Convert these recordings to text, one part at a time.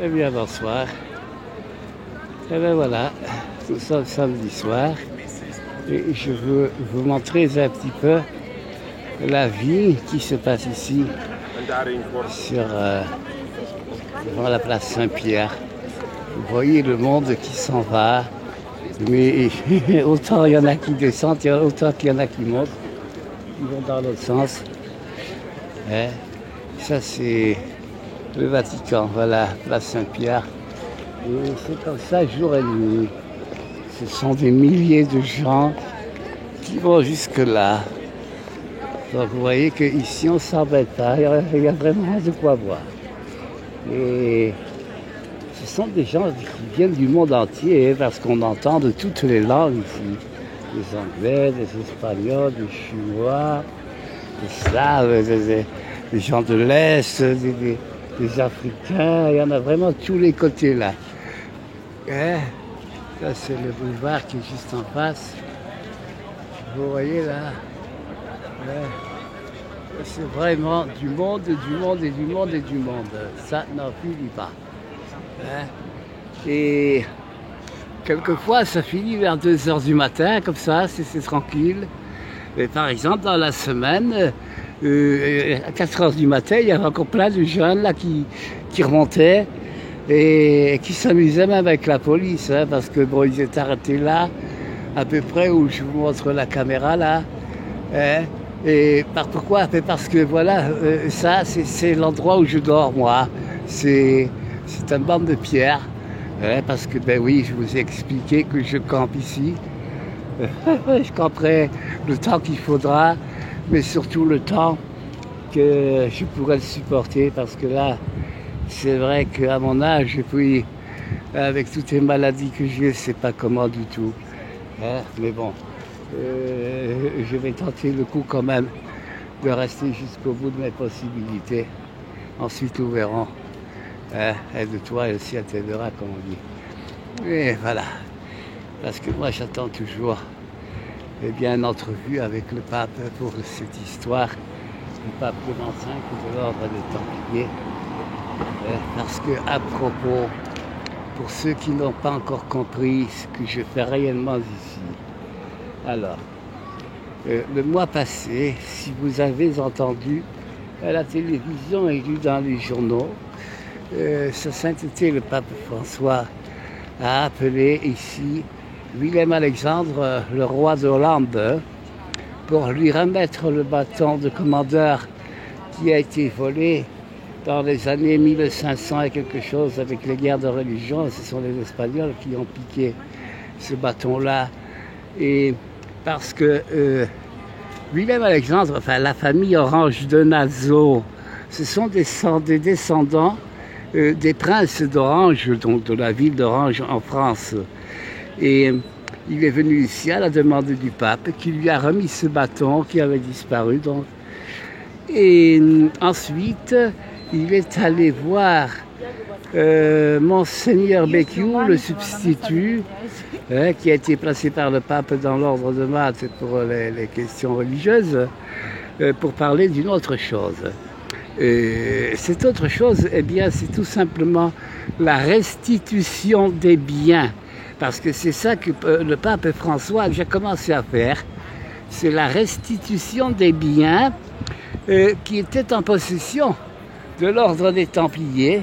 Eh bien, bonsoir. Et bien voilà, nous sommes samedi soir et je veux vous montrer un petit peu la vie qui se passe ici sur, devant la place Saint-Pierre. Vous voyez le monde qui s'en va, mais autant il y en a qui descendent, autant qu'il y en a qui montent, qui vont dans l'autre sens. Hein? Ça c'est le Vatican, voilà, place Saint-Pierre. Et c'est comme ça jour et nuit. Ce sont des milliers de gens qui vont jusque-là. Donc vous voyez qu'ici on ne s'embête pas, il y a vraiment de quoi voir. Et ce sont des gens qui viennent du monde entier parce qu'on entend de toutes les langues ici. Des Anglais, des Espagnols, des Chinois, des Slaves, des gens de l'Est, des Africains, il y en a vraiment tous les côtés là. Hein? Ça c'est le boulevard qui est juste en face. Vous voyez là, ouais. C'est vraiment du monde, du monde et du monde et du monde. Ça n'en finit pas. Hein? Et quelquefois ça finit vers 2 h du matin, comme ça, c'est tranquille. Et par exemple dans la semaine, à 4 h du matin, il y avait encore plein de jeunes là qui remontaient et qui s'amusaient même avec la police, hein, parce que bon, ils étaient arrêtés là, à peu près où je vous montre la caméra là. Hein, et pourquoi? Parce que voilà, ça c'est l'endroit où je dors moi. C'est un banc de pierre, hein, parce que ben oui, je vous ai expliqué que je campe ici. Je camperai le temps qu'il faudra, mais surtout le temps que je pourrais le supporter, parce que là, c'est vrai qu'à mon âge, et puis avec toutes les maladies que j'ai, c'est pas comment du tout. Hein, mais bon, je vais tenter le coup quand même de rester jusqu'au bout de mes possibilités. Ensuite, nous verrons. Hein, aide-toi et le ciel t'aidera, comme on dit. Et voilà. Parce que moi, j'attends toujours une entrevue avec le pape pour cette histoire du pape Clément V de l'ordre des Templiers. Parce que, à propos, pour ceux qui n'ont pas encore compris ce que je fais réellement ici, alors, le mois passé, si vous avez entendu à la télévision et lu dans les journaux, Sa Sainteté le pape François a appelé ici Willem-Alexandre, le roi de Hollande, pour lui remettre le bâton de commandeur qui a été volé dans les années 1500 et quelque chose avec les guerres de religion. Ce sont les Espagnols qui ont piqué ce bâton-là. Et parce que Willem-Alexandre, enfin la famille Orange de Nassau, ce sont des descendants des princes d'Orange, donc de la ville d'Orange en France. Et il est venu ici à la demande du pape qui lui a remis ce bâton qui avait disparu. Donc. Et ensuite, il est allé voir Monseigneur Béquiou, le substitut, qui a été placé par le pape dans l'ordre de Malte pour les questions religieuses, pour parler d'une autre chose. Cette autre chose, eh bien, c'est tout simplement la restitution des biens. Parce que c'est ça que le pape François a déjà commencé à faire. C'est la restitution des biens qui étaient en possession de l'ordre des Templiers.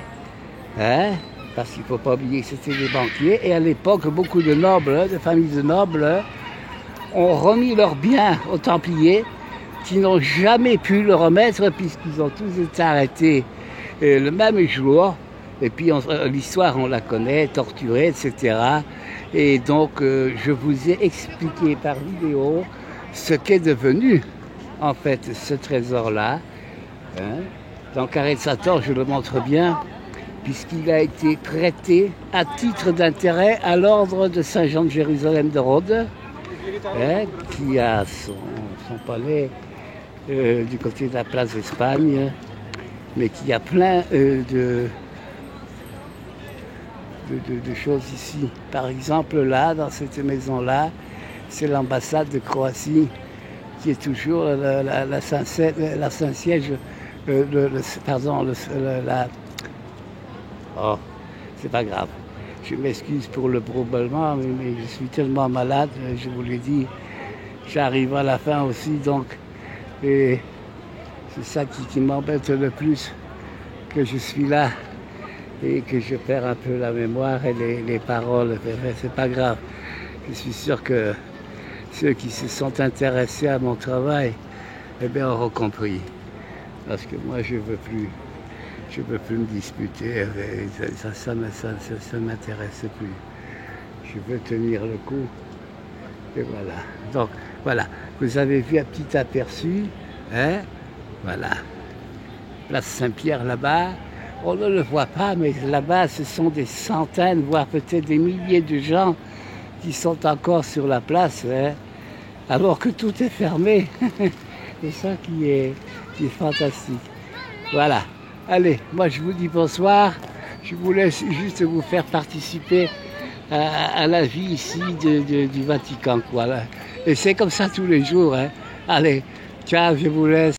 Hein, parce qu'il ne faut pas oublier que c'était des banquiers. Et à l'époque, beaucoup de nobles, de familles de nobles, ont remis leurs biens aux Templiers qui n'ont jamais pu le remettre puisqu'ils ont tous été arrêtés le même jour. Et puis l'histoire, on la connaît, torturée, etc. Et donc, je vous ai expliqué par vidéo ce qu'est devenu, en fait, ce trésor-là. Hein. Dans Carré de Sator, je le montre bien, puisqu'il a été prêté à titre d'intérêt à l'ordre de Saint-Jean de Jérusalem de Rhodes, hein, qui a son palais du côté de la place d'Espagne, mais qui a plein de choses ici. Par exemple, là, dans cette maison-là, c'est l'ambassade de Croatie qui est toujours la Saint-Siège, c'est pas grave. Je m'excuse pour le probablement, mais je suis tellement malade, je vous l'ai dit. J'arrive à la fin aussi, donc, et c'est ça qui m'embête le plus, que je suis là et que je perds un peu la mémoire et les paroles. C'est pas grave. Je suis sûr que ceux qui se sont intéressés à mon travail, eh bien, auront compris. Parce que moi, je veux plus me disputer. Ça m'intéresse plus. Je veux tenir le coup. Et voilà. Donc, voilà. Vous avez vu un petit aperçu. Hein? Voilà. Place Saint-Pierre là-bas. On ne le voit pas, mais là-bas, ce sont des centaines, voire peut-être des milliers de gens qui sont encore sur la place, hein, alors que tout est fermé. C'est ça qui est fantastique. Voilà. Allez, moi je vous dis bonsoir. Je vous laisse juste vous faire participer à la vie ici du Vatican, quoi. Et c'est comme ça tous les jours. Hein. Allez, ciao, je vous laisse.